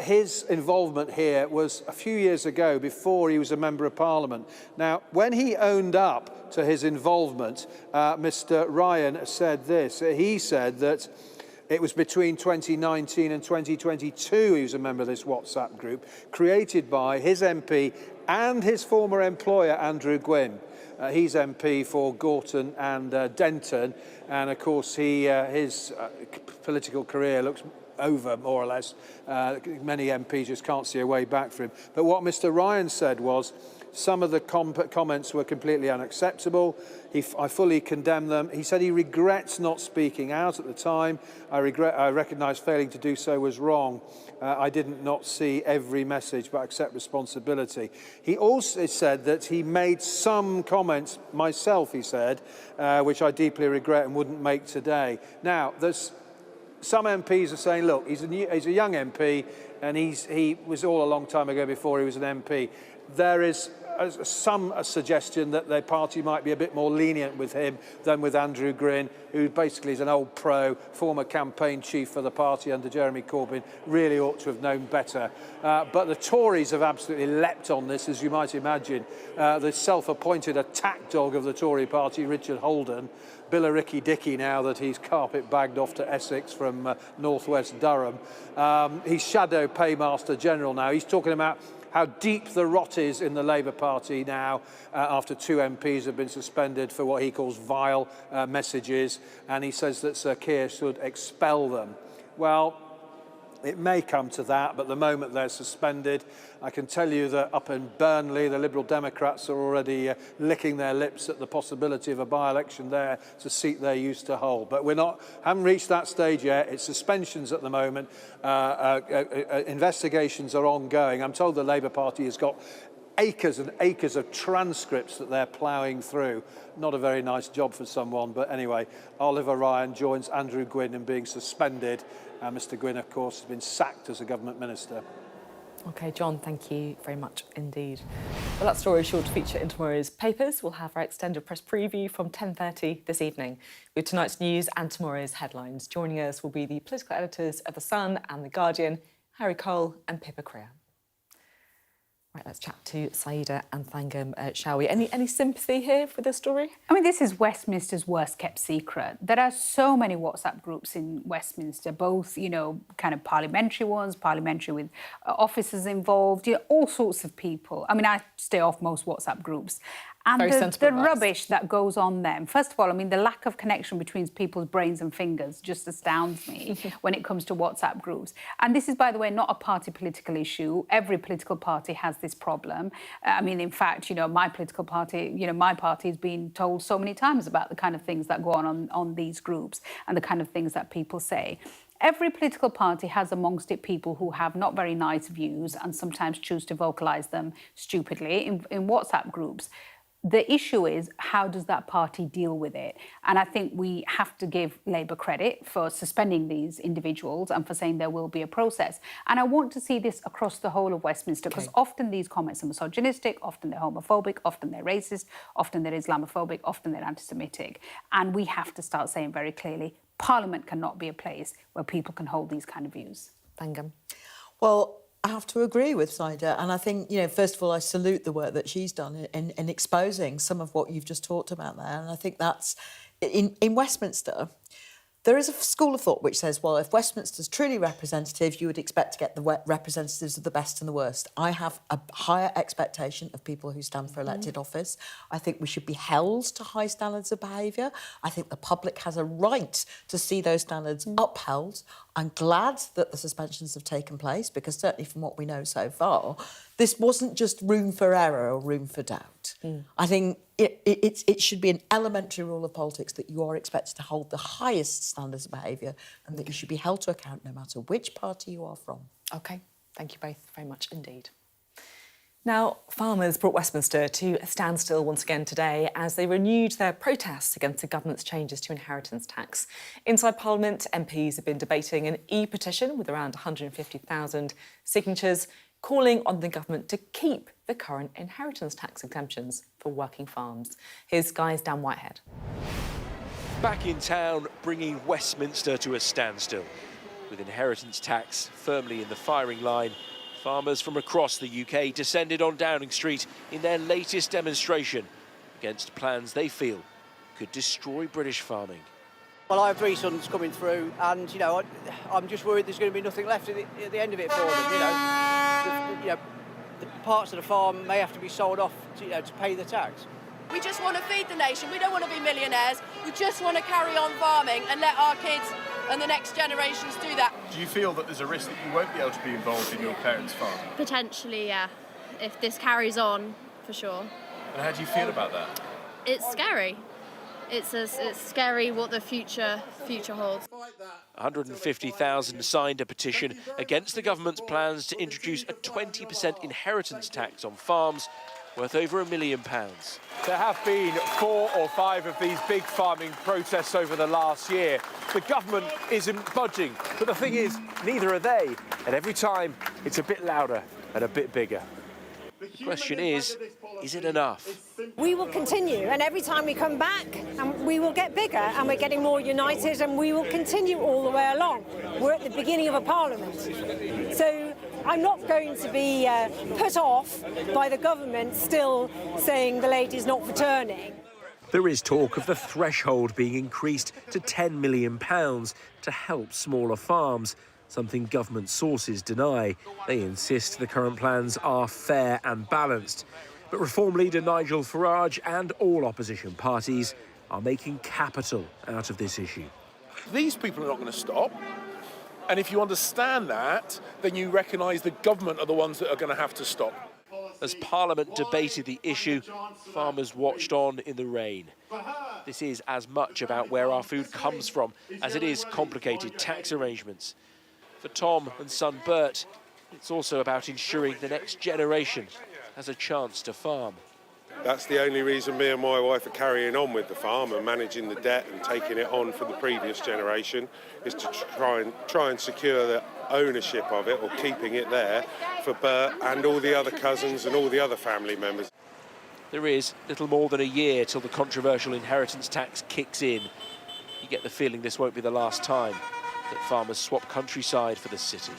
his involvement here was a few years ago, before he was a Member of Parliament. Now, when he owned up to his involvement, Mr. Ryan said this. He said that it was between 2019 and 2022 he was a member of this WhatsApp group, created by his MP and his former employer, Andrew Gwynn. He's MP for Gorton and Denton, and of course his political career looks over, more or less. Many MPs just can't see a way back for him. But what Mr. Ryan said was some of the comments were completely unacceptable. I fully condemn them. He said he regrets not speaking out at the time. I recognise failing to do so was wrong. I did not see every message, but accept responsibility. He also said that he made some comments myself, he said, which I deeply regret and wouldn't make today. Now, there's some MPs are saying, look, he's a young MP, and he was all a long time ago before he was an MP. There is some suggestion that the party might be a bit more lenient with him than with Andrew Gwynn, who basically is an old pro, former campaign chief for the party under Jeremy Corbyn, really ought to have known better. But the Tories have absolutely leapt on this, as you might imagine. The self-appointed attack dog of the Tory party, Richard Holden, Billericay Dicky now that he's carpet bagged off to Essex from northwest Durham. He's shadow paymaster general now. He's talking about how deep the rot is in the Labour Party now after two MPs have been suspended for what he calls vile messages, and he says that Sir Keir should expel them. Well, it may come to that, but at the moment they're suspended. I can tell you that up in Burnley, the Liberal Democrats are already licking their lips at the possibility of a by-election there. It's a seat they used to hold. But haven't reached that stage yet. It's suspensions at the moment. Investigations are ongoing. I'm told the Labour Party has got acres and acres of transcripts that they're ploughing through. Not a very nice job for someone, but anyway, Oliver Ryan joins Andrew Gwynn in being suspended. Mr. Gwynn, of course, has been sacked as a government minister. OK, John, thank you very much indeed. Well, that story is sure to feature in tomorrow's papers. We'll have our extended press preview from 10:30 this evening with tonight's news and tomorrow's headlines. Joining us will be the political editors of The Sun and The Guardian, Harry Cole and Pippa Creer. Right, let's chat to Saida and Thangam, shall we? Any sympathy here for this story? I mean, this is Westminster's worst kept secret. There are so many WhatsApp groups in Westminster, both, you know, kind of parliamentary ones, parliamentary with officers involved, you know, all sorts of people. I mean, I stay off most WhatsApp groups. And the rubbish that goes on them. First of all, I mean, the lack of connection between people's brains and fingers just astounds me when it comes to WhatsApp groups. And this is, by the way, not a party political issue. Every political party has this problem. I mean, in fact, you know, my political party, you know, my party has been told so many times about the kind of things that go on these groups and the kind of things that people say. Every political party has amongst it people who have not very nice views and sometimes choose to vocalise them stupidly in WhatsApp groups. The issue is, how does that party deal with it? And I think we have to give Labour credit for suspending these individuals and for saying there will be a process. And I want to see this across the whole of Westminster, because often these comments are misogynistic, often they're homophobic, often they're racist, often they're Islamophobic, often they're anti-Semitic. And we have to start saying very clearly, Parliament cannot be a place where people can hold these kind of views. Thangam. Well, I have to agree with Saida, and I think, you know, first of all, I salute the work that she's done in exposing some of what you've just talked about there, and I think that's... In Westminster, there is a school of thought which says, well, if Westminster's truly representative, you would expect to get the representatives of the best and the worst. I have a higher expectation of people who stand for elected office. I think we should be held to high standards of behaviour. I think the public has a right to see those standards upheld. I'm glad that the suspensions have taken place, because certainly from what we know so far, this wasn't just room for error or room for doubt. I think it should be an elementary rule of politics that you are expected to hold the highest standards of behaviour and that you should be held to account no matter which party you are from. OK, thank you both very much indeed. Now, farmers brought Westminster to a standstill once again today as they renewed their protests against the government's changes to inheritance tax. Inside Parliament, MPs have been debating an e-petition with around 150,000 signatures, calling on the government to keep the current inheritance tax exemptions for working farms. Here's Sky's Dan Whitehead. Back in town, bringing Westminster to a standstill. With inheritance tax firmly in the firing line, farmers from across the UK descended on Downing Street in their latest demonstration against plans they feel could destroy British farming. Well, I have 3 sons coming through, and, you know, I'm just worried there's going to be nothing left at the end of it for them, you know. The parts of the farm may have to be sold off, to pay the tax. We just want to feed the nation. We don't want to be millionaires. We just want to carry on farming and let our kids and the next generations do that. Do you feel that there's a risk that you won't be able to be involved in your parents' farm? Potentially, yeah. If this carries on, for sure. And how do you feel about that? It's scary. It's scary what the future holds. 150,000 signed a petition against the government's plans to introduce a 20% inheritance tax on farms worth over £1 million. There have been 4 or 5 of these big farming protests over the last year. The government isn't budging, but the thing is, neither are they. And every time, it's a bit louder and a bit bigger. The question is it enough? We will continue, and every time we come back, and we will get bigger, and we're getting more united, and we will continue all the way along. We're at the beginning of a parliament. So I'm not going to be put off by the government still saying the lady's not returning. There is talk of the threshold being increased to £10 million to help smaller farms, something government sources deny. They insist the current plans are fair and balanced. But Reform leader Nigel Farage and all opposition parties are making capital out of this issue. These people are not going to stop. And if you understand that, then you recognise the government are the ones that are going to have to stop. As Parliament debated the issue, farmers watched on in the rain. This is as much about where our food comes from as it is complicated tax arrangements. For Tom and son Bert, it's also about ensuring the next generation has a chance to farm. That's the only reason me and my wife are carrying on with the farm and managing the debt and taking it on for the previous generation, is to try and secure the ownership of it, or keeping it there, for Bert and all the other cousins and all the other family members. There is little more than a year till the controversial inheritance tax kicks in. You get the feeling this won't be the last time that farmers swap countryside for the city.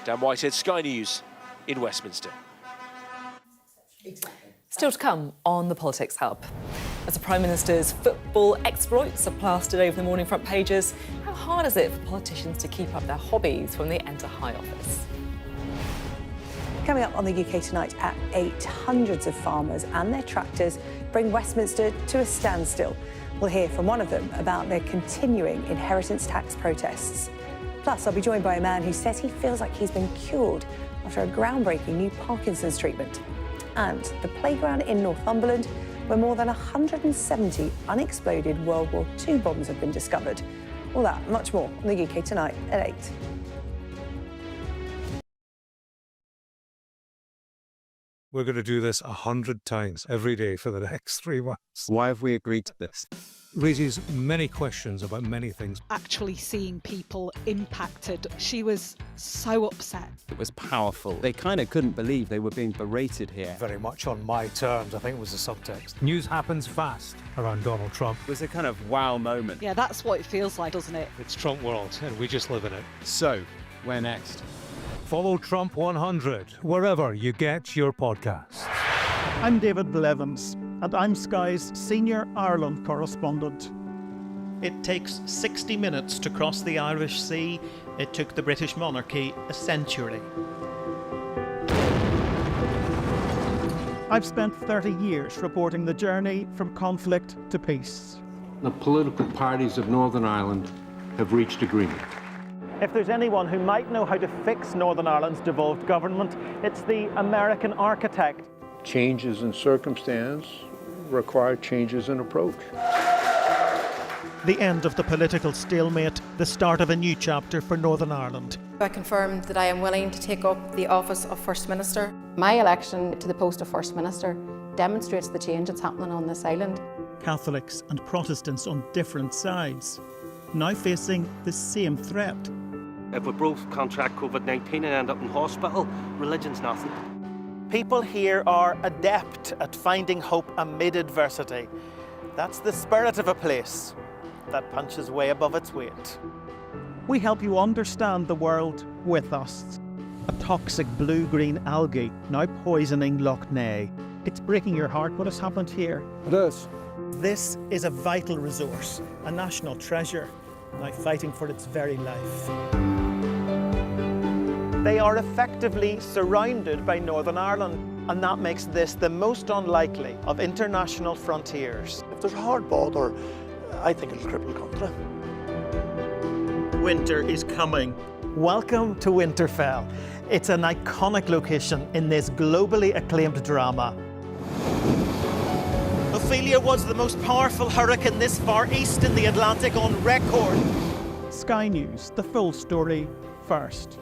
Dan Whitehead, Sky News in Westminster. Still to come on the Politics Hub. As the Prime Minister's football exploits are plastered over the morning front pages, how hard is it for politicians to keep up their hobbies when they enter high office? Coming up on the UK Tonight at 8, hundreds of farmers and their tractors bring Westminster to a standstill. We'll hear from one of them about their continuing inheritance tax protests. Plus, I'll be joined by a man who says he feels like he's been cured after a groundbreaking new Parkinson's treatment. And the playground in Northumberland, where more than 170 unexploded World War II bombs have been discovered. All that and much more on the UK Tonight at 8. We're going to do this 100 times every day for the next 3 months. Why have we agreed to this? Raises many questions about many things. Actually seeing people impacted, she was so upset. It was powerful. They kind of couldn't believe they were being berated here. Very much on my terms, I think was the subtext. News happens fast around Donald Trump. It was a kind of wow moment. Yeah, that's what it feels like, doesn't it? It's Trump world, and we just live in it. So, where next? Follow Trump 100 wherever you get your podcasts. I'm David Blevins, and I'm Sky's senior Ireland correspondent. It takes 60 minutes to cross the Irish Sea. It took the British monarchy a century. I've spent 30 years reporting the journey from conflict to peace. The political parties of Northern Ireland have reached agreement. If there's anyone who might know how to fix Northern Ireland's devolved government, it's the American architect. Changes in circumstance require changes in approach. The end of the political stalemate, the start of a new chapter for Northern Ireland. I confirm that I am willing to take up the office of First Minister. My election to the post of First Minister demonstrates the change that's happening on this island. Catholics and Protestants on different sides, now facing the same threat. If we both contract COVID-19 and end up in hospital, religion's nothing. People here are adept at finding hope amid adversity. That's the spirit of a place that punches way above its weight. We help you understand the world with us. A toxic blue-green algae now poisoning Loch Ness. It's breaking your heart what has happened here. It is. This is a vital resource, a national treasure, now fighting for its very life. They are effectively surrounded by Northern Ireland, and that makes this the most unlikely of international frontiers. If there's a hard border, I think it'll cripple the country. Winter is coming. Welcome to Winterfell. It's an iconic location in this globally acclaimed drama. Ophelia was the most powerful hurricane this far east in the Atlantic on record. Sky News, the full story first.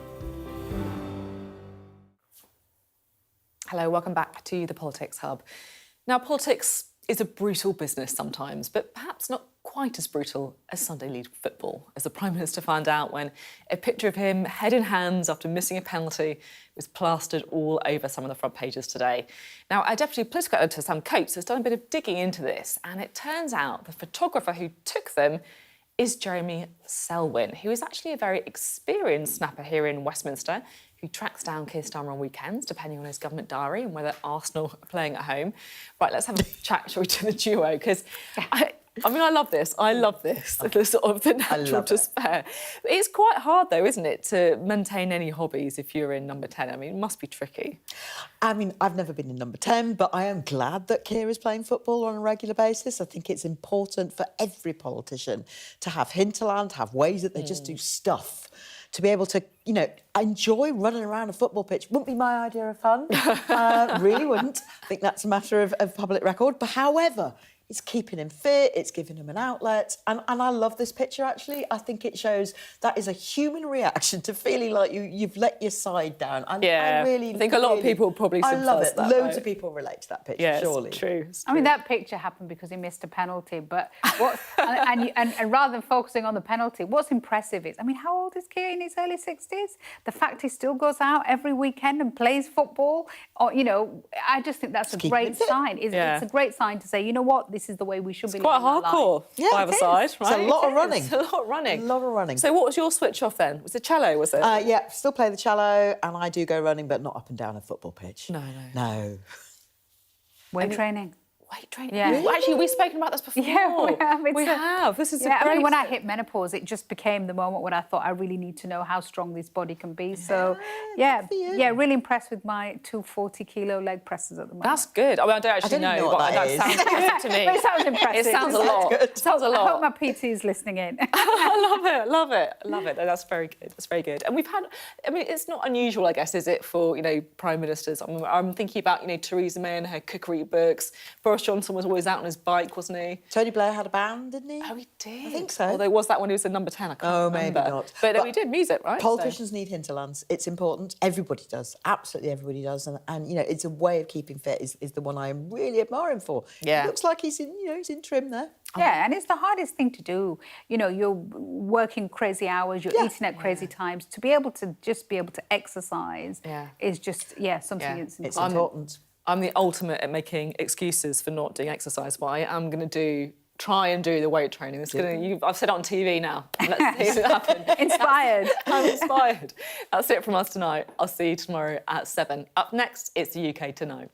Hello, welcome back to the Politics Hub. Now, politics is a brutal business sometimes, but perhaps not quite as brutal as Sunday League football, as the Prime Minister found out when a picture of him head in hands after missing a penalty was plastered all over some of the front pages today. Now, our Deputy Political Editor, Sam Coates, has done a bit of digging into this, and it turns out the photographer who took them is Jeremy Selwyn, who is actually a very experienced snapper here in Westminster, who tracks down Keir Starmer on weekends, depending on his government diary and whether Arsenal are playing at home. Right, let's have a chat, shall we, to the duo, because I love this. I love this, the sort of the natural to spare. It's quite hard, though, isn't it, to maintain any hobbies if you're in number 10? I mean, it must be tricky. I mean, I've never been in number 10, but I am glad that Keir is playing football on a regular basis. I think it's important for every politician to have hinterland, to have ways that they just do stuff, to be able to, you know, enjoy running around a football pitch. Wouldn't be my idea of fun. Really wouldn't. I think that's a matter of public record. But however, it's keeping him fit, it's giving him an outlet. And I love this picture, actually. I think it shows that is a human reaction to feeling like you've let your side down. I think a lot of people probably I love it. Loads way. of people relate to that picture, Yeah, surely. It's true. I mean, that picture happened because he missed a penalty, but and rather than focusing on the penalty, what's impressive is, I mean, how old is Keir? In his early 60s? The fact he still goes out every weekend and plays football, or, you know, I just think that's a great sign. It's a great sign to say, you know what, this is the way we should be living quite hardcore, either side, right? It's a lot of running. It's a lot of running. A lot of running. So what was your switch off then? Was it cello, was it? Yeah, still play the cello, and I do go running, but not up and down a football pitch. No. Weight training. Weight training. Yeah. Well, actually, we've spoken about this before. Yeah, we have. We have. This is I great. mean, when I hit menopause, it just became the moment when I thought I really need to know how strong this body can be. So, really impressed with my 240-kilo leg presses at the moment. That's good. I mean, I don't actually know what that sounds impressive to me. But it sounds impressive. It sounds a lot. It sounds a lot. I hope my PT is listening in. I love it. That's very good. That's very good. And we've had, I mean, it's not unusual, I guess, is it, for, prime ministers? I'm thinking about, Theresa May and her cookery books. Boris Johnson was always out on his bike, wasn't he? Tony Blair had a band, didn't he? Oh, he did? I think so. Although was that when he was in number 10? I can't remember. Maybe not. But he did music, right? Politicians need hinterlands. It's important. Everybody does. Absolutely everybody does. And it's a way of keeping fit is the one I am really admiring for. Yeah. It looks like he's in trim there. Yeah, and it's the hardest thing to do. You're working crazy hours, you're eating at crazy times. To be able to exercise is just, something that's it's important. I'm the ultimate at making excuses for not doing exercise, but I am going to try and do the weight training. I've said it on TV now. Let's see if it happens. Inspired. I'm inspired. That's it from us tonight. I'll see you tomorrow at 7. Up next, it's the UK to know.